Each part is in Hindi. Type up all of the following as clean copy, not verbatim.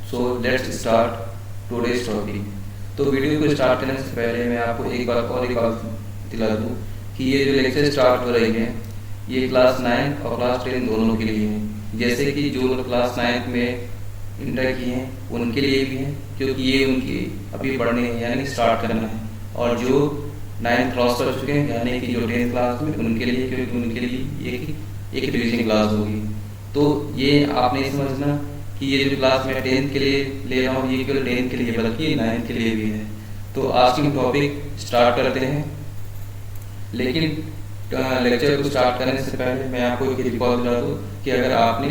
So let's start today's topic. तो वीडियो को स्टार्ट करने से पहले मैं आपको एक बात दिला दूँ कि ये जो लेक्चर स्टार्ट हो रही है ये क्लास 9 और क्लास 10 दोनों के लिए है। जैसे कि जो लोग क्लास 9 में इंटर किए हैं उनके लिए भी है, क्योंकि ये उनकी अभी पढ़ने हैं यानी स्टार्ट करना है, और जो 9th क्रॉस कर चुके हैं यानी कि जो 10th क्लास में उनके लिए, क्योंकि उनके लिए एक रिवीजन क्लास होगी। तो ये आप नहीं समझना कि ये जो क्लास में 10th के लिए ले रहा हूँ ये केवल 10th के लिए, बल्कि 9th के लिए भी है। तो आज की टॉपिक स्टार्ट करते हैं, लेकिन लेक्चर को स्टार्ट करने से पहले मैं आपको एक रिकॉल दिला दूँ कि अगर आपने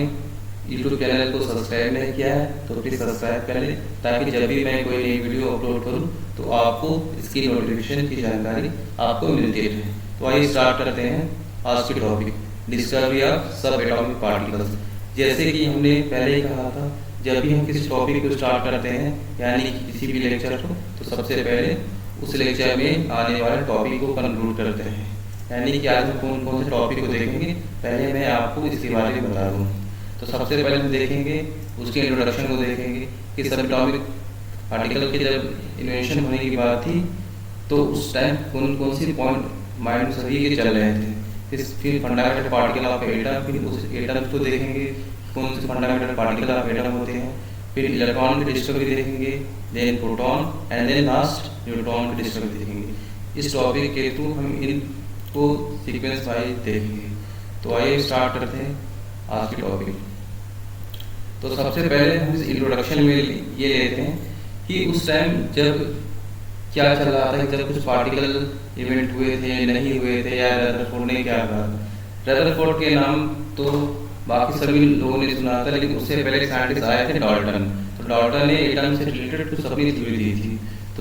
यूट्यूब चैनल को सब्सक्राइब नहीं किया है तो प्लीज़ सब्सक्राइब कर लें, ताकि जब भी मैं कोई नई वीडियो अपलोड करूँ तो आपको इसकी नोटिफिकेशन की जानकारी आपको मिलती रहे। तो आइए स्टार्ट करते हैं आज की टॉपिक, डिस्कवरी ऑफ सब एटॉमिक पार्टिकल्स। जैसे कि हमने पहले ही कहा था, जब भी हम किसी टॉपिक को स्टार्ट करते हैं यानी कि किसी भी लेक्चर को, तो सबसे पहले उस लेक्चर में आने वाले टॉपिक को कंक्लूड करते हैं। यानी कि आज हम कौन कौन से टॉपिक को देखेंगे, पहले मैं आपको इसके बारे में बता दूँ। तो सबसे पहले हम देखेंगे उसके इंट्रोडक्शन को देखेंगे कि सब एटॉमिक पार्टिकल के जब इन्वेंशन होने की बात थी तो उस टाइम कौन कौन सी पॉइंट माइंड सभी के चल रहे थे। फिर फंडामेंटल पार्टिकल ऑफ एटम, फिर उस एटम को देखेंगे कौन से फंडामेंटल पार्टिकल ऑफ एटम होते हैं, फिर इलेक्ट्रॉन की डिस्कवरी देखेंगे, then proton and then last neutron की डिस्कवरी देखेंगे। इस टॉपिक के थ्रू हम इनको सीक्वेंस वाइज देखेंगे। तो आइए स्टार्ट करते हैं आज की टॉपिक। तो सबसे पहले हम इस इंट्रोडक्शन में ये लेते हैं कि उस टाइम जब क्या चल रहा था, जब कुछ पार्टिकल इवेंट हुए थे नहीं हुए थे, या रदरफोर्ड ने क्या कहा। रदरफोर्ड के नाम तो बाकी सभी लोगों ने सुना था, लेकिन उससे पहले साइंटिस्ट आए थे डाल्टन। तो डाल्टन ने एटम से रिलेटेड कुछ अपनी थ्योरी दी थी।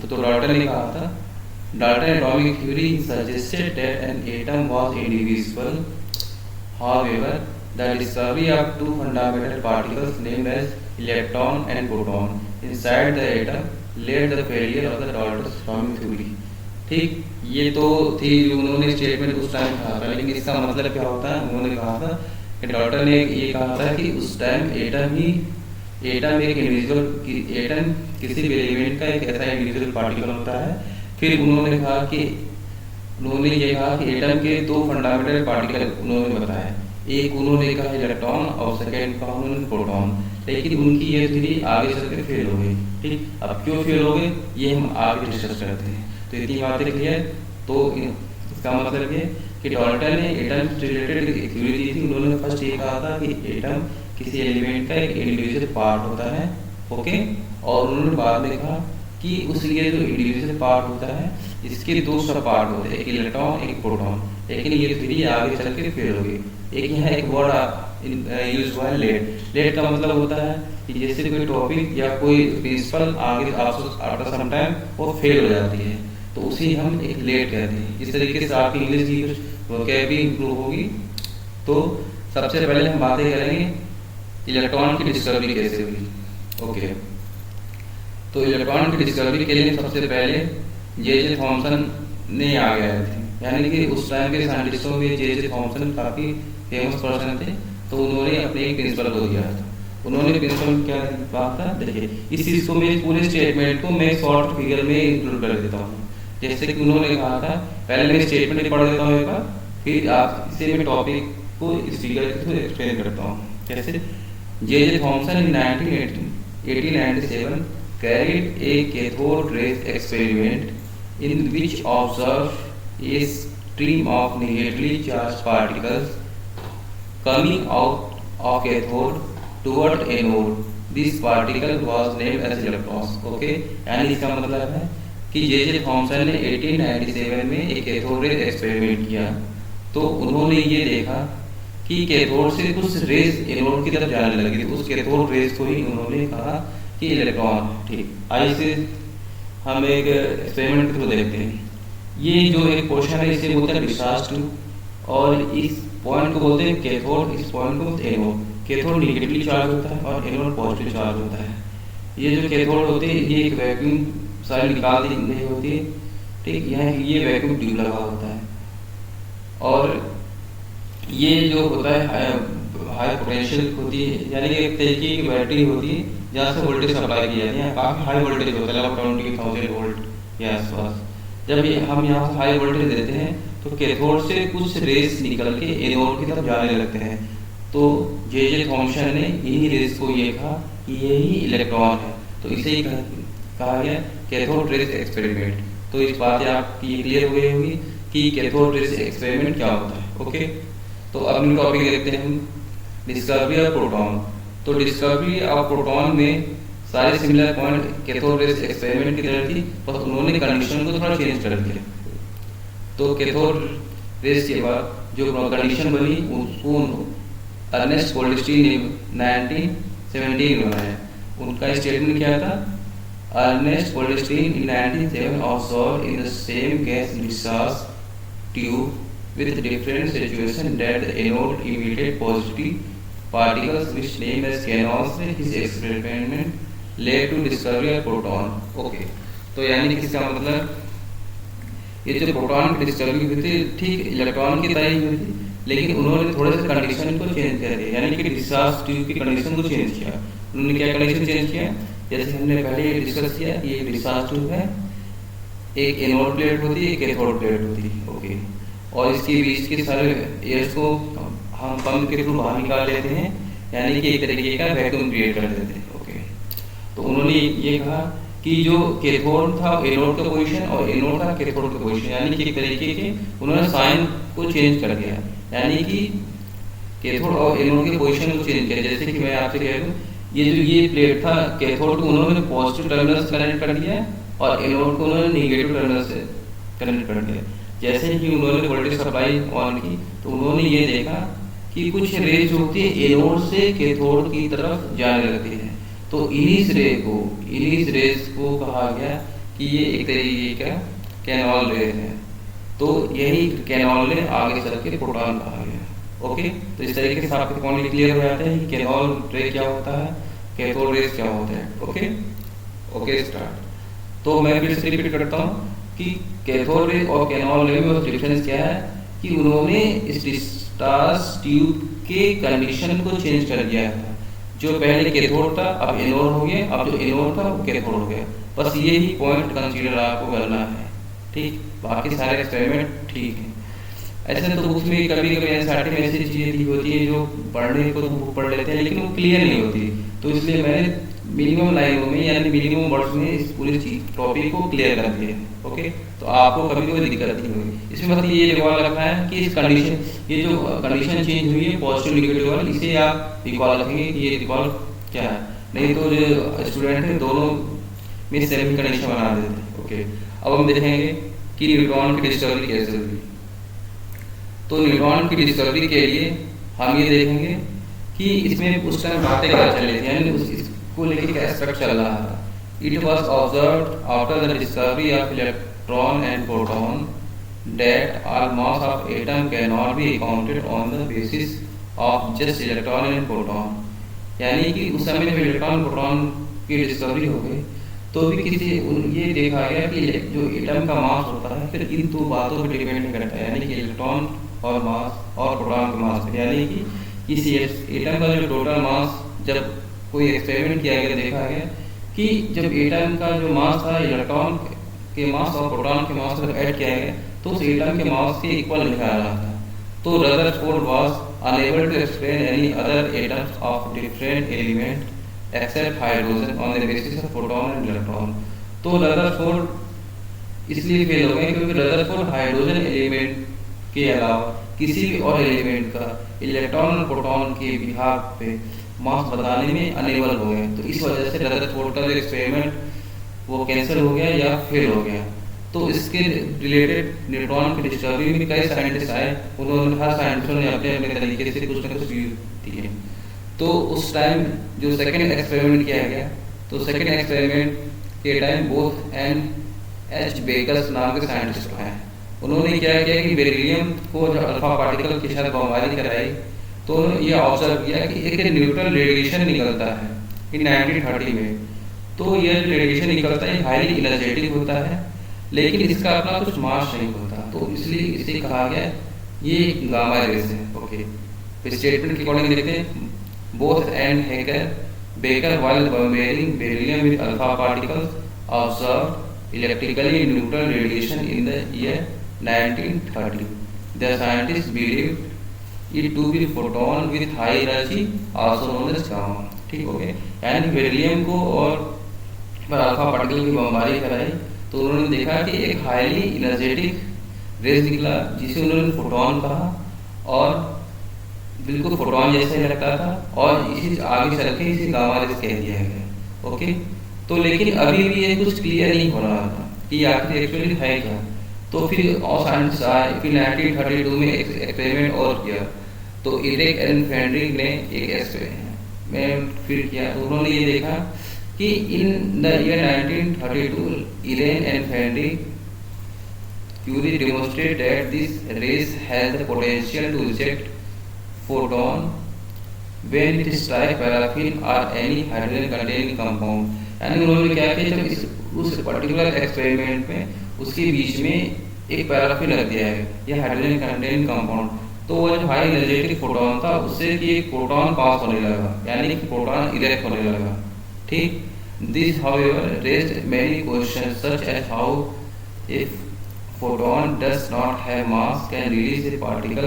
तो डाल्टन ने कहा था, Dalton atomic theory suggested that an atom was individual, however the discovery of two fundamental particles named as electron and proton inside the atom led the failure of the Dalton's atomic theory। ठीक, ये तो थी जो उन्होंने स्टेटमेंट उस टाइम कहा था, लेकिन इसका मतलब क्या होता है, उन्होंने कहा था कि डाल्टन ने ये कहा था कि उस टाइम एटम एक इंडिविजुअल एटम किसी भी एलिमेंट का एक ऐसा इंडिविजुअल पार्टिकल होता है। फिर उन्होंने ये कहा कि एटम के दो फंडामेंटल पार्टिकल उन्होंने बताया, एक उन्होंने कहा इलेक्ट्रॉन और सेकेंड कहा उन्होंने प्रोटॉन। लेकिन उनकी ये थ्योरी आगे चलकर फेल हो गई। ठीक, अब क्यों फेल हो गए ये हम आगे डिस्कस करते हैं। तो इतनी बातें क्लियर। तो इसका मतलब ये कि डाल्टन ने एटम से रिलेटेड एक थ्योरी दी थी। उन्होंने फर्स्ट ये कहा था कि एटम किसी एलिमेंट का एक इंडिविजुअल पार्ट होता है, ओके। और उन्होंने बाद में कहा कि उसलिए जो इंडिविजुअल पार्ट होता है इसके दो सब पार्ट होते हैं, एक इलेक्ट्रॉन एक प्रोटॉन। लेकिन ये थ्योरी आगे चल के फेल हो गई। एक यहाँ एक वर्ड यूज हुआ है लेट। लेट का मतलब होता है कि जैसे कोई टॉपिक या कोई प्रिंसिपल आगे आफ्टर सम टाइम वो फेल हो जाती है, तो उसी हम एक लेट कहते हैं। इस तरीके से आपकी इंग्लिश की कुछ वोकैबुलरी इंप्रूव होगी। तो सबसे पहले हम बातें करेंगे इलेक्ट्रॉन की डिस्कवरी कैसे हुई, ओके। तो इलेक्ट्रॉन की डिस्कवरी के लिए सबसे पहले जे थॉमसन ने आ गए थे, यानी कि उस टाइम के साइंटिस्टों में जे थॉमसन काफ़ी फेमस पर्सन थे। तो उन्होंने अपने एक प्रिंसिपल को दिया था। उन्होंने प्रिंसिपल क्या कहा था, देखिए इस चीज़ को मैं पूरे स्टेटमेंट को मैं शॉर्ट फिगर में इंक्लूड कर देता हूँ। जैसे कि उन्होंने कहा था, पहले मैं स्टेटमेंट पढ़ देता हूँ एक बार, फिर आप इसे मैं टॉपिक को इस फिगर के थ्रू एक्सप्लेन करता हूँ। जैसे J Thomson in 1897 carried a cathode rays experiment in which observed a stream of negatively charged particles coming out of cathode toward anode. This particle was named as electrons, okay। यानी इसका मतलब है कि जे थॉमसन ने 1897 में एक कैथोड रे एक्सपेरिमेंट किया। तो उन्होंने ये देखा कि कैथोड से कुछ रेस एनोड की तरफ जाने लगी थी। उस कैथोड रेस को ही उन्होंने कहा कि इलेक्ट्रॉन। ठीक, आइए से हम एक एक्सपेरिमेंट को देखते हैं। ये जो एक पोर्शन है इसे बोलते हैं डिस्चार्ज ट्यूब, और इस पॉइंट को बोलते हैं कैथोड, इस पॉइंट को एनोड। कैथोड नेगेटिवली चार्ज होता है और एनोड पॉजिटिव चार्ज होता है। ये जो कैथोड होते हैं ये एक वैक्यूम साइड निकाल दी नहीं होती है। ठीक, यहाँ ये वैक्यूम ट्यूब लगा होता है, और ये जो होता है हाई पोटेंशियल होती है, यानी कि एक तरीके की बैटरी होती है जहाँ से वोल्टेज सप्लाई किया जाता है, काफ़ी हाई वोल्टेज होता है, लगभग 20,000 वोल्ट के आसपास। जब हम यहाँ से हाई वोल्टेज देते हैं तो कैथोड से कुछ रेस निकल के एनोड की तरफ जाने लगते हैं। तो जे थॉमसन ने इन्हीं रेस को ये कहा कि यही इलेक्ट्रॉन है, तो इसे ही कहा गया कैथोड रेस एक्सपेरिमेंट। तो इस बात से आपकी क्लियर हो गई होगी कि कैथोड रेस एक्सपेरिमेंट क्या होता है। ओके, तो अब इन टॉपिक देखते हैं हम, डिस्कवरी ऑफ प्रोटॉन। तो डिस्कवरी ऑफ प्रोटॉन में सारे similar point cathode rays experiment की तरह थी, बस उन्होंने कंडीशन को थोड़ा चेंज कर दिया। तो कैथोड रेस के बाद जो कंडीशन बनी उसको अर्नेस्ट गोल्डस्टीन ने 1917 में बनाया। उनका स्टेटमेंट क्या था? Ernest Goldstein in 1907 observed in the same gas discharge tube with different situation that the anode emitted positive particles which named as canons. His experiment led to discovery of proton. Okay, तो यानी कि इसका मतलब ये जो प्रोटॉन की डिस्कवरी हुई थी ठीक इलेक्ट्रॉन की तरह ही हुई थी, लेकिन उन्होंने थोड़े से कंडीशन को चेंज कर दिया, यानी कि डिस्चार्ज ट्यूब की कंडीशन को चेंज किया। उन्होंने क्या कंडीशन चेंज किया? जैसे हमने पहले डिस्कस किया कि एक डिस्चार्ज ट्यूब है, एक एनोड प्लेट होती है, एक कैथोड प्लेट होती है। ओके, और इसके बीच के सारे एयर्स को हम पंप के थ्रू बाहर निकाल लेते हैं, यानी कि एक तरीके का वैक्यूम क्रिएट कर देते हैं। ओके, तो उन्होंने ये कहा कि जो कैथोड था एनोड का पोजीशन और एनोड था कैथोड का पोजीशन, यानी कि एक तरीके के उन्होंने साइन को चेंज कर दिया, यानी कि कैथोड और एनोड के पोजीशन को चेंज किया। जैसे कि मैं आपसे कह दूं, ये प्लेट था, कैथोड को उन्होंने पॉजिटिव टर्मिनल से कनेक्ट कर दिया और एनोड को उन्होंने नेगेटिव टर्मिनल से कनेक्ट कर दिया। जैसे ही उन्होंने वोल्टेज सप्लाई ऑन की तो उन्होंने ये देखा कि कुछ रेज जो होती है एनोड से कैथोड की तरफ जाने लगती है। तो इनिस रेस को कहा गया कि ये एक तरीके का कैनॉल रे है। तो यही कैनॉल रे आगे चल के प्रोटॉन कहा गया। ओके, तो इस तरीके से आपके पॉइंट क्लियर हो जाते हैं कि कैनॉल रे क्या होता है, कैथोड रेस क्या होता है। Okay, start. तो मैं फिर से रिपीट करता हूँ कि कैथोड रे और कैनॉल रे में डिफरेंस क्या है कि उन्होंने इस डिस्चार्ज ट्यूब के कंडीशन को चेंज कर दिया था। जो पहले कैथोड था अब एनोड हो गया, अब जो एनोड था वो कैथोड हो गया। बस ये ही पॉइंट कंसीडर आपको करना है, ठीक। बाकी सारे एक्सपेरिमेंट ठीक है। ऐसे तो बुक्स में कभी कभी एनसीईआरटी में ऐसी चीजें दी होती है जो पढ़ने को तो बुक पढ़ लेते हैं लेकिन वो क्लियर नहीं होती, तो इसलिए मैंने मिनिमम लाइनों में यानी मिनिमम वर्ड्स में इस पूरी टॉपिक को क्लियर कर दिया। ओके, तो आपको कभी कोई दिक्कत नहीं होगी। इसमें मतलब ये रिकॉल रखना है कि इस कंडीशन, ये जो कंडीशन चेंज हुई है पॉजिटिव नेगेटिव वाली, इसे आप रिकॉल रखेंगे कि ये रिकॉल क्या है, नहीं तो जो स्टूडेंट है दोनों में सेम कंडीशन बना देते हैं। ओके, अब हम देखेंगे कि न्यूट्रॉन की डिस्कवरी कैसे हुई। तो न्यूट्रॉन की डिस्कवरी के लिए हम ये देखेंगे कि इसमें उस टाइम बातें क्या चल रही थी, यानी इसको लेकर क्या स्ट्रक्चर चल रहा था। It was observed after the discovery of electron and proton that all mass of atom cannot be accounted on the basis of just electron and proton। यानी कि उस समय जब इलेक्ट्रॉन प्रोटॉन की डिस्कवरी हो गई तो भी किसी ये देखा गया कि जो एटम का मास होता है फिर इन दो बातों पर डिपेंड नहीं करता है, यानी कि इलेक्ट्रॉन और मास और प्रोटॉन के मास पर, यानी कि किसी एटम का जो टोटल मास जब कोई एक्सपेरिमेंट किया गया देखा गया कि जब एटम का जो मास था इलेक्ट्रॉन के मास और प्रोटॉन के मास को ऐड किया गया तो उस एटम के मास के इक्वल निकल रहा था। तो Rutherford was unable to explain any other atoms of different element except hydrogen on the basis of proton and electron. तो रदरफोर्ड इसलिए फेल हो गए क्योंकि रदरफोर्ड हाइड्रोजन एलिमेंट के अलावा किसी भी और एलिमेंट का इलेक्ट्रॉन और प्रोटॉन के बिहाफ पे मास बताने में अनेबल हो गए। तो इस वजह से रदरफोर्ड का जो एक्सपेरिमेंट वो कैंसिल हो गया या फेल हो गया। तो इसके रिलेटेड न्यूट्रॉन की डिस्कवरी में कई साइंटिस्ट आए, उन्होंने हर साइंटिस्टों ने अपने अपने तरीके से कुछ ना कुछ व्यू दिए। तो उस टाइम जो सेकंड एक्सपेरिमेंट किया गया, तो सेकंड एक्सपेरिमेंट के टाइम बोथ एन.एच. बेकर्स नाम के साइंटिस्ट आए। उन्होंने क्या किया कि बेरिलियम को जो अल्फा पार्टिकल के साथ बमबारी कराई तो ये ऑब्जर्व किया कि एक न्यूट्रल रेडिएशन निकलता है इन 1930 में। तो ये रेडिएशन निकलता है हाईली एनर्जेटिक होता है लेकिन इसका अपना कुछ मास नहीं होता, तो इसलिए इसे कहा गया ये गामा रेस है। ओके, स्टेटमेंट के अकॉर्डिंग देखते हैं both and hacker Baker, while bombarding beryllium with alpha particles, observed electrically neutral radiation in the year 1930. The scientists believed it to be photon with high energy, also known as gamma. ठीक हो गया, यानी बेरिलियम को और पर अल्फा पार्टिकल की बमबारी कराई तो उन्होंने देखा कि एक हाईली एनर्जेटिक रेज निकला जिसे उन्होंने फोटोन कहा और बिल्कुल फोटोन जैसा ही लगता था और इसी आगे चल के इसे गामा रेज कह दिया गया। ओके, तो लेकिन अभी भी ये कुछ क्लियर नहीं हो रहा था कि आखिर एक्चुअली है क्या। तो फिर और साइंटिस्ट आए, फिर 1932 में एक एक्सपेरिमेंट और किया, तो इरेक एंड फेंड्रिक ने एक एक्सपेरिमेंट फिर किया, तो उन्होंने ये देखा कि in the year 1932 Irene and Frederic Curie demonstrated that this rays has the potential to eject photon when it strikes paraffin or any hydrogen containing compound। यानी उन्होंने क्या किया, जब उस पर्टिकुलर एक्सपेरिमेंट में उसके बीच में एक पैराफिन रख दिया है या हाइड्रोजन कंटेनिंग कंपाउंड, तो वो जो हाई एनर्जेटिक फोटोन था उससे कि एक प्रोटॉन पास होने लगा, यानी कि प्रोटॉन इरेक्ट होने लगा। ठीक, this however raised many questions such as how if photon does not have mass can release a particle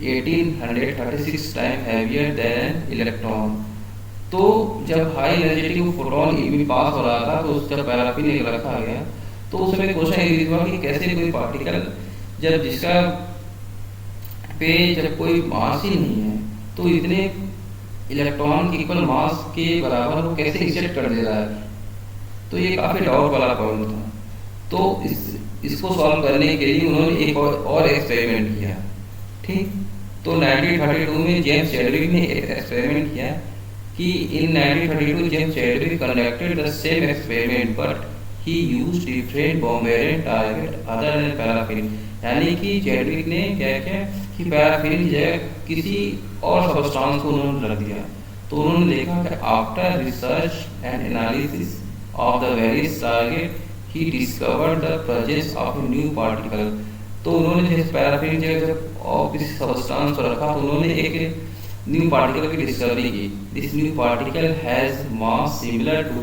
1836 times heavier than an electron। तो जब हाई एनर्जेटिक फोटोन में पास हो रहा था तो उस जब पैराफिन एक रखा गया तो उसमें क्वेश्चन ये हुआ कि कैसे कोई पार्टिकल जब जिसका पे जब कोई मास ही नहीं है तो इतने इलेक्ट्रॉन के इक्वल मास के बराबर वो कैसे इजेक्ट कर दे रहा है। तो ये काफी डाउट वाला पॉइंट था। तो इसको सॉल्व करने के लिए उन्होंने एक और एक्सपेरिमेंट किया। ठीक, तो 1932 में जेम्स चैडविक ने एक एक्सपेरिमेंट किया कि in 1932 James Chadwick conducted the same experiment but he used different bombardment target other than paraffin. यानी कि चैडविक ने क्या किया कि पैराफिन की जगह किसी और सब्सटेंस को उन्होंने रख दिया। तो उन्होंने देखा कि after research and analysis of the various target he discovered the presence of a new particle। तो उन्होंने जिस पैराफिन जब और किसी सब्सटेंस को रखा तो उन्होंने एक न्यू पार्टिकल की डिस्कवरी की। This new particle has mass similar to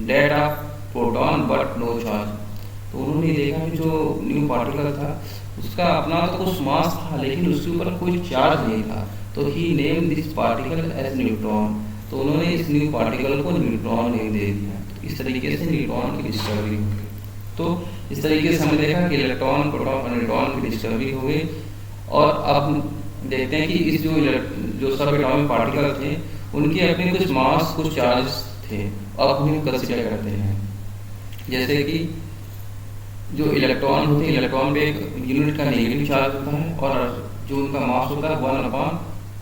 that of proton but no charge. तो उन्होंने देखा कि जो न्यू पार्टिकल था उसका अपना तो कुछ मास था लेकिन उसके ऊपर कोई चार्ज नहीं था, तो he name this particle as neutron. तो उन्होंने इस न्यू पार्टिकल को न्यूट्रॉन नेम दे दिया। इस तरीके से न्यूट्रॉन की डिस्कवरी हो गई। तो इस तरीके से हमने देखा कि इलेक्ट्रॉन, प्रोटॉन और न्यूट्रॉन की डिस्कवरी हो गई। और अब देखते हैं कि इस जो सब एटॉमिक पार्टिकल थे उनके अपने कुछ मास, कुछ चार्ज थे, अब उन्हें कंसीडर करते हैं। जैसे कि जो इलेक्ट्रॉन होते हैं, इलेक्ट्रॉन पे एक यूनिट का नेगेटिव चार्ज होता है और जो उनका मास होता है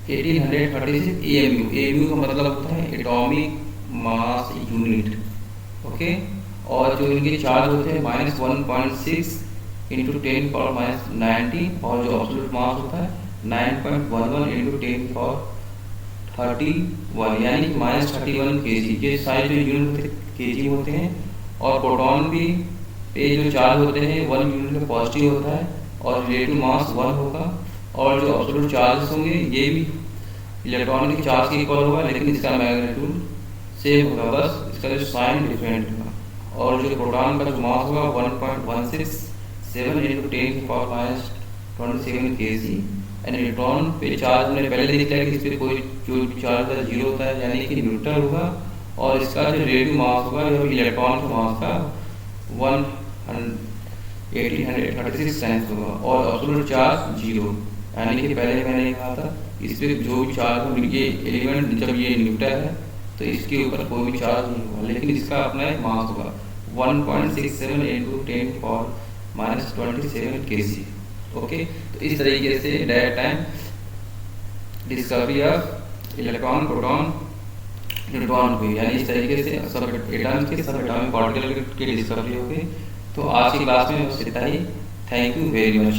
1/1836 AMU। AMU का मतलब होता है एटॉमिक मास यूनिट। ओके, और जो इनके चार्ज होते हैं -1.6 × 10⁻⁹ और जो एब्सोल्यूट मास होता है 9.11 × 10⁻31 यानी कि -31 kg। ये सारे जो यूनिट kg होते हैं। और प्रोटॉन भी पे जो चार्ज होते हैं 1 यूनिट का पॉजिटिव होता है और रिलेटिव मास 1 होगा। और जो एब्सोल्यूट चार्जेस होंगे ये भी इलेक्ट्रॉन के चार्ज के इक्वल होगा लेकिन इसका मैग्नीट्यूड सेम होगा, बस इसका जो साइन डिफरेंट होगा। और जो प्रोटॉन का जो मास होगा 1.167 × 10⁻27 kg। एंड न्यूट्रॉन पे चार्ज हमने पहले देखा है कि इस पर कोई जो चार्ज है 0 होता है यानी कि न्यूट्रल होगा। और इसका जो रिलेटिव मास होगा जो इलेक्ट्रॉन के मास का 1836 टाइम्स होगा। और एब्सोल्यूट चार्ज 0 यानी कि पहले मैंने कहा था इस पर जो भी चार्ज हो ये एलिमेंट जब ये न्यूट्रल है तो इसके ऊपर कोई भी चार्ज नहीं होगा लेकिन इसका अपना एक मास होगा 1.67 × 10⁻27 kg। ओके, तो इस तरीके say that time discovery of electron, proton, neutron हुई। यानी इस तरीके से सब एटम के सब एटॉमिक पार्टिकल की डिस्कवरी हो गई। तो आज की क्लास में बस इतना ही। Thank you very much.